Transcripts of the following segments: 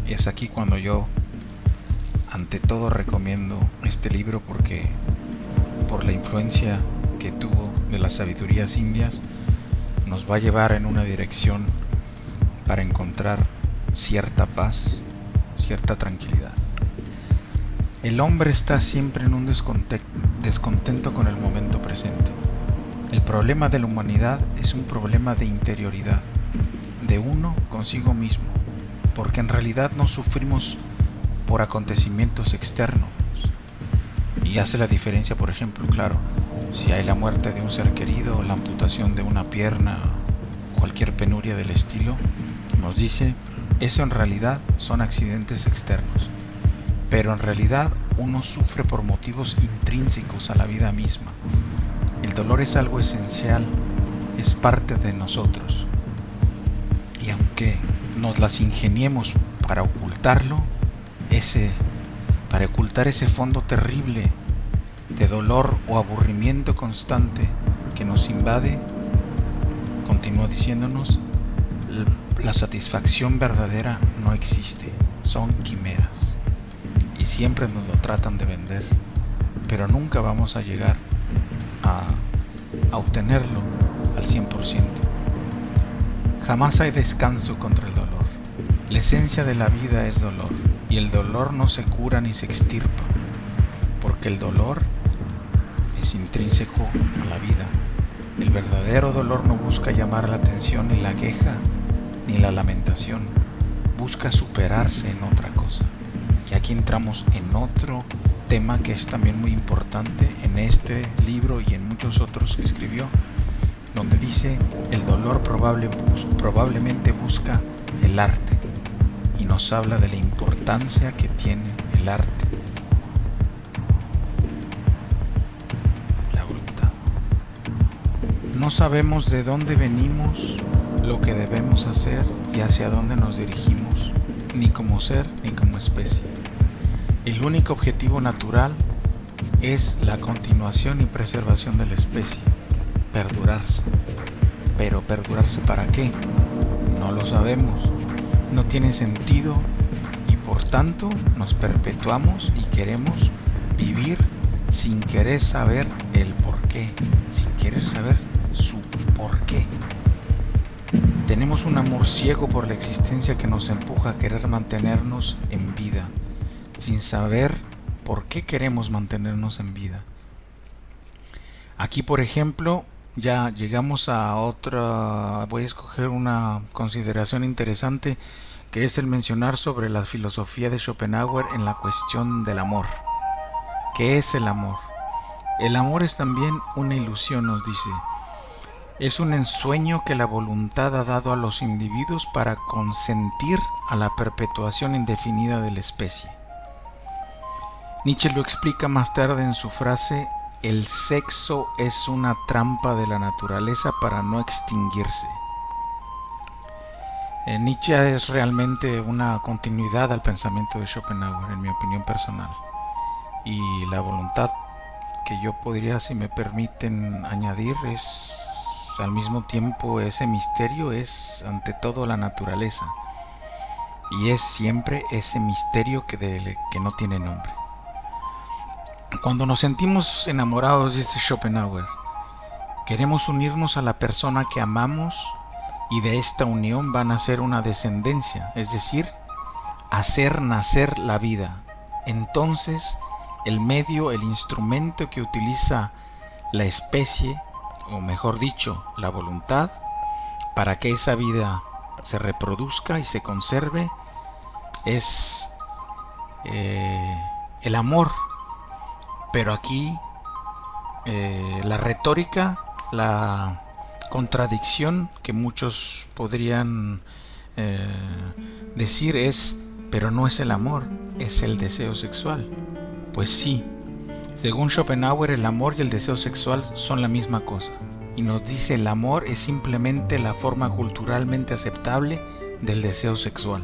Es aquí cuando yo, ante todo, recomiendo este libro porque por la influencia que tuvo de las sabidurías indias, nos va a llevar en una dirección para encontrar cierta paz, cierta tranquilidad. El hombre está siempre en un descontento con el momento presente. El problema de la humanidad es un problema de interioridad, de uno consigo mismo, porque en realidad no sufrimos por acontecimientos externos. Y hace la diferencia, por ejemplo, claro, si hay la muerte de un ser querido, la amputación de una pierna, cualquier penuria del estilo, nos dice, eso en realidad son accidentes externos. Pero en realidad uno sufre por motivos intrínsecos a la vida misma. El dolor es algo esencial, es parte de nosotros. Y aunque nos las ingeniemos para ocultarlo, para ocultar ese fondo terrible de dolor o aburrimiento constante que nos invade, continúa diciéndonos, la satisfacción verdadera no existe, son quimeras. Y siempre nos lo tratan de vender, pero nunca vamos a llegar a obtenerlo al 100%. Jamás hay descanso contra el dolor. La esencia de la vida es dolor, y el dolor no se cura ni se extirpa, porque el dolor es intrínseco a la vida. El verdadero dolor no busca llamar la atención ni la queja ni la lamentación, busca superarse en otra cosa. Y aquí entramos en otro tema que es también muy importante en este libro y en muchos otros que escribió, donde dice, el dolor probablemente busca el arte, y nos habla de la importancia que tiene el arte. La voluntad. No sabemos de dónde venimos, lo que debemos hacer y hacia dónde nos dirigimos, ni como ser ni como especie. El único objetivo natural es la continuación y preservación de la especie, perdurarse. Pero ¿perdurarse para qué? No lo sabemos, no tiene sentido y por tanto nos perpetuamos y queremos vivir sin querer saber el porqué, sin querer saber su porqué. Tenemos un amor ciego por la existencia que nos empuja a querer mantenernos en vida, sin saber por qué queremos mantenernos en vida. Aquí, por ejemplo, ya llegamos a otra, voy a escoger una consideración interesante, que es el mencionar sobre la filosofía de Schopenhauer en la cuestión del amor. ¿Qué es el amor? El amor es también una ilusión, nos dice. Es un ensueño que la voluntad ha dado a los individuos para consentir a la perpetuación indefinida de la especie. Nietzsche lo explica más tarde en su frase, el sexo es una trampa de la naturaleza para no extinguirse. Nietzsche es realmente una continuidad al pensamiento de Schopenhauer, en mi opinión personal. Y la voluntad que yo podría, si me permiten añadir, es al mismo tiempo ese misterio, es ante todo la naturaleza. Y es siempre ese misterio que no tiene nombre. Cuando nos sentimos enamorados, dice Schopenhauer, queremos unirnos a la persona que amamos y de esta unión va a nacer una descendencia, es decir, hacer nacer la vida. Entonces, el medio, el instrumento que utiliza la especie, o mejor dicho, la voluntad, para que esa vida se reproduzca y se conserve, es el amor. Pero aquí la retórica, la contradicción que muchos podrían decir es, pero no es el amor, es el deseo sexual. Pues sí, según Schopenhauer, el amor y el deseo sexual son la misma cosa. Y nos dice, el amor es simplemente la forma culturalmente aceptable del deseo sexual.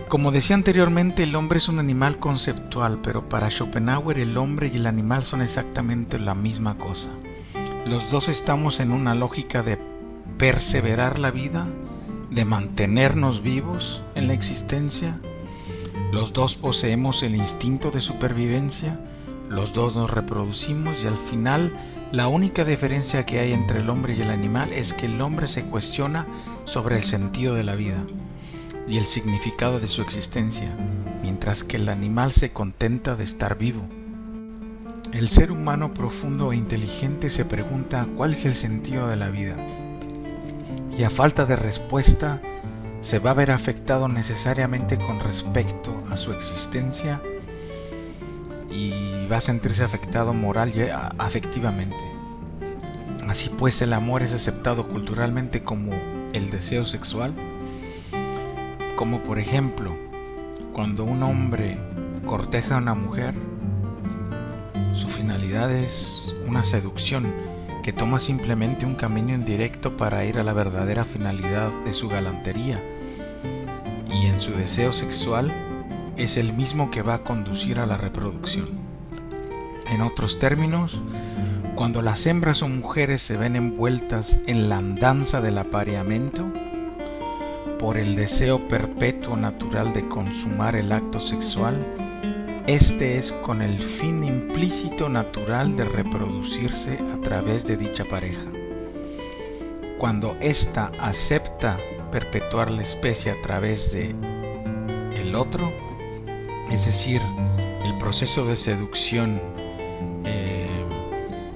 Como decía anteriormente, el hombre es un animal conceptual, pero para Schopenhauer el hombre y el animal son exactamente la misma cosa. Los dos estamos en una lógica de perseverar la vida, de mantenernos vivos en la existencia. Los dos poseemos el instinto de supervivencia, los dos nos reproducimos y al final la única diferencia que hay entre el hombre y el animal es que el hombre se cuestiona sobre el sentido de la vida y el significado de su existencia, mientras que el animal se contenta de estar vivo. El ser humano profundo e inteligente se pregunta cuál es el sentido de la vida, y a falta de respuesta se va a ver afectado necesariamente con respecto a su existencia y va a sentirse afectado moral y afectivamente. Así pues, el amor es aceptado culturalmente como el deseo sexual, como por ejemplo, cuando un hombre corteja a una mujer, su finalidad es una seducción que toma simplemente un camino indirecto para ir a la verdadera finalidad de su galantería, y en su deseo sexual es el mismo que va a conducir a la reproducción. En otros términos, cuando las hembras o mujeres se ven envueltas en la andanza del apareamiento, por el deseo perpetuo natural de consumar el acto sexual, este es con el fin implícito natural de reproducirse a través de dicha pareja. Cuando ésta acepta perpetuar la especie a través de el otro, es decir, el proceso de seducción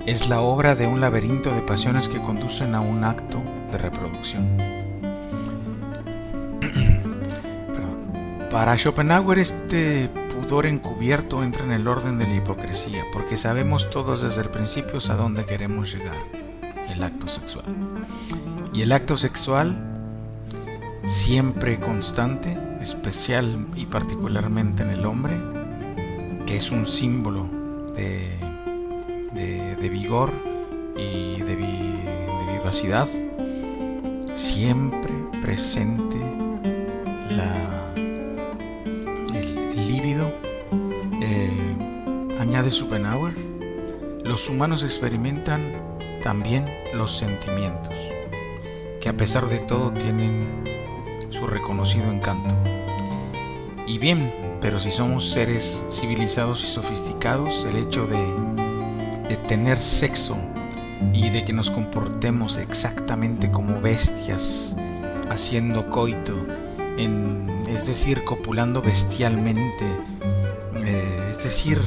es la obra de un laberinto de pasiones que conducen a un acto de reproducción. Para Schopenhauer, este pudor encubierto entra en el orden de la hipocresía, porque sabemos todos desde el principio a dónde queremos llegar: el acto sexual. Y el acto sexual, siempre constante, especial y particularmente en el hombre, que es un símbolo de vigor y de vivacidad, siempre presente el líbido. Añade Schopenhauer, los humanos experimentan también los sentimientos, que a pesar de todo tienen su reconocido encanto. Y bien, pero si somos seres civilizados y sofisticados, el hecho de tener sexo y de que nos comportemos exactamente como bestias, haciendo coito, es decir, copulando bestialmente, es decir,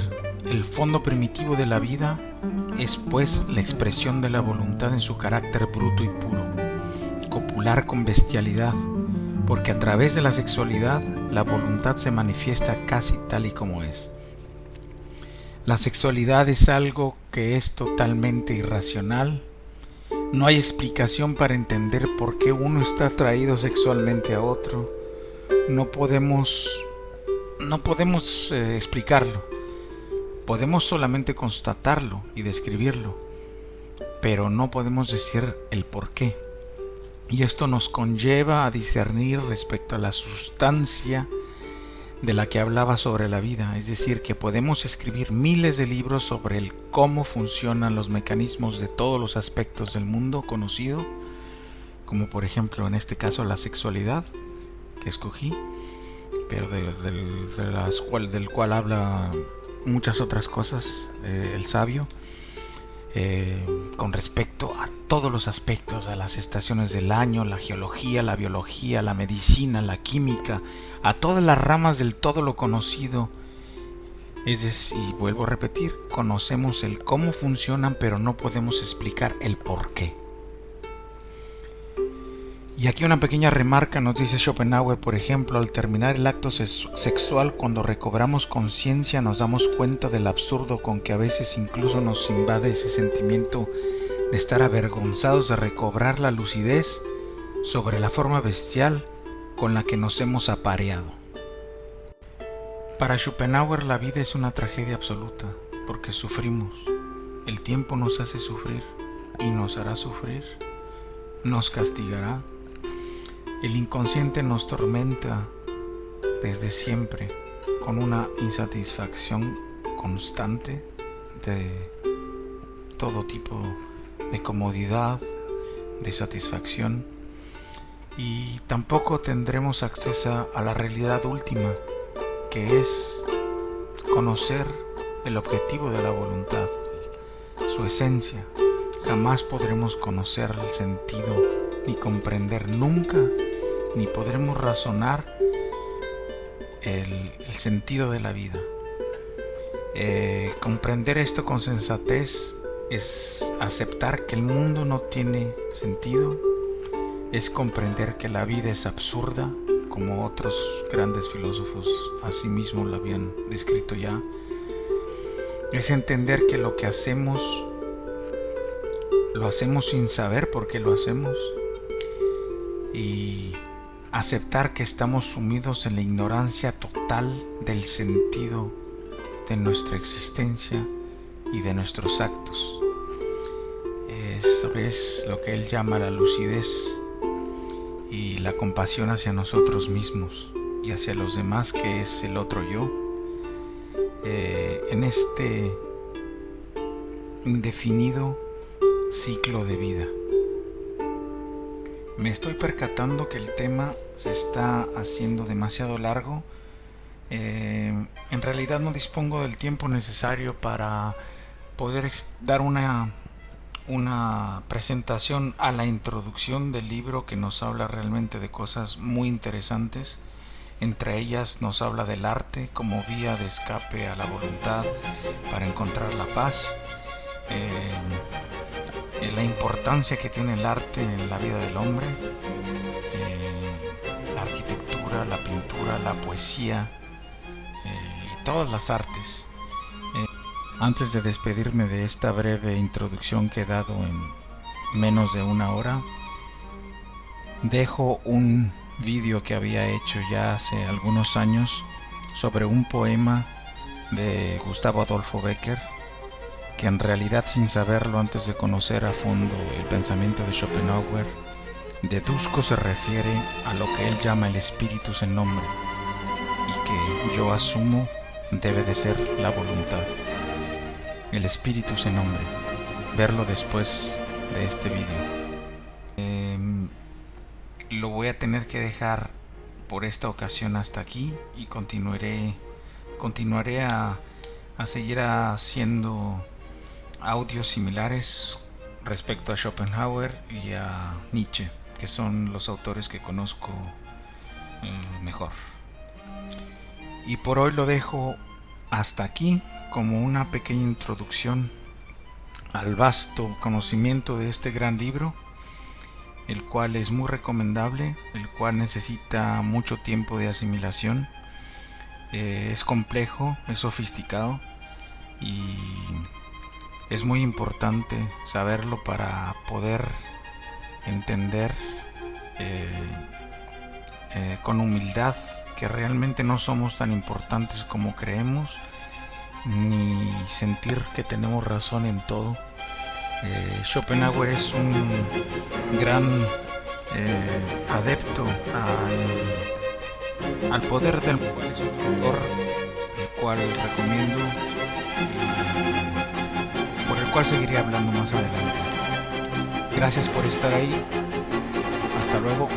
el fondo primitivo de la vida es pues la expresión de la voluntad en su carácter bruto y puro, copular con bestialidad, porque a través de la sexualidad la voluntad se manifiesta casi tal y como es. La sexualidad es algo que es totalmente irracional. No hay explicación para entender por qué uno está atraído sexualmente a otro. No podemos explicarlo. Podemos solamente constatarlo y describirlo, pero no podemos decir el por qué. Y esto nos conlleva a discernir respecto a la sustancia de la que hablaba sobre la vida, es decir, que podemos escribir miles de libros sobre el cómo funcionan los mecanismos de todos los aspectos del mundo conocido, como por ejemplo en este caso la sexualidad que escogí, pero del cual habla muchas otras cosas el sabio, con respecto a todos los aspectos, a las estaciones del año, la geología, la biología, la medicina, la química, a todas las ramas del todo lo conocido. Es decir, vuelvo a repetir, conocemos el cómo funcionan, pero no podemos explicar el por qué. Y aquí una pequeña remarca nos dice Schopenhauer, por ejemplo, al terminar el acto sexual, cuando recobramos conciencia nos damos cuenta del absurdo con que a veces incluso nos invade ese sentimiento de estar avergonzados de recobrar la lucidez sobre la forma bestial con la que nos hemos apareado. Para Schopenhauer la vida es una tragedia absoluta, porque sufrimos. El tiempo nos hace sufrir y nos hará sufrir, nos castigará. El inconsciente nos tormenta desde siempre con una insatisfacción constante de todo tipo de comodidad, de satisfacción. y tampoco tendremos acceso a la realidad última, que es conocer el objetivo de la voluntad, su esencia. Jamás podremos conocer el sentido ni comprender nunca, ni podremos razonar el sentido de la vida. Comprender esto con sensatez es aceptar que el mundo no tiene sentido, es comprender que la vida es absurda, como otros grandes filósofos asimismo lo habían descrito ya. Es entender que lo que hacemos, lo hacemos sin saber por qué lo hacemos, y aceptar que estamos sumidos en la ignorancia total del sentido de nuestra existencia y de nuestros actos. Eso es lo que él llama la lucidez y la compasión hacia nosotros mismos y hacia los demás, que es el otro yo. En este indefinido ciclo de vida. Me estoy percatando que el tema se está haciendo demasiado largo. En realidad no dispongo del tiempo necesario para poder dar una presentación a la introducción del libro, que nos habla realmente de cosas muy interesantes. Entre ellas nos habla del arte como vía de escape a la voluntad para encontrar la paz, la importancia que tiene el arte en la vida del hombre, la arquitectura, la pintura, la poesía y todas las artes. Antes de despedirme de esta breve introducción que he dado en menos de una hora, dejo un vídeo que había hecho ya hace algunos años sobre un poema de Gustavo Adolfo Bécquer, que en realidad, sin saberlo, antes de conocer a fondo el pensamiento de Schopenhauer, deduzco se refiere a lo que él llama el espíritu sin nombre, y que yo asumo debe de ser la voluntad. El espíritu sin nombre. Verlo después de este vídeo. Lo voy a tener que dejar por esta ocasión hasta aquí, y continuaré a seguir haciendo audios similares respecto a Schopenhauer y a Nietzsche, que son los autores que conozco mejor. Y por hoy lo dejo hasta aquí como una pequeña introducción al vasto conocimiento de este gran libro, el cual es muy recomendable, el cual necesita mucho tiempo de asimilación. Es complejo, es sofisticado, y es muy importante saberlo para poder entender con humildad que realmente no somos tan importantes como creemos, ni sentir que tenemos razón en todo. Schopenhauer es un gran adepto al poder del cual es un autor, el cual recomiendo y por el cual seguiré hablando más adelante. Gracias por estar ahí. Hasta luego.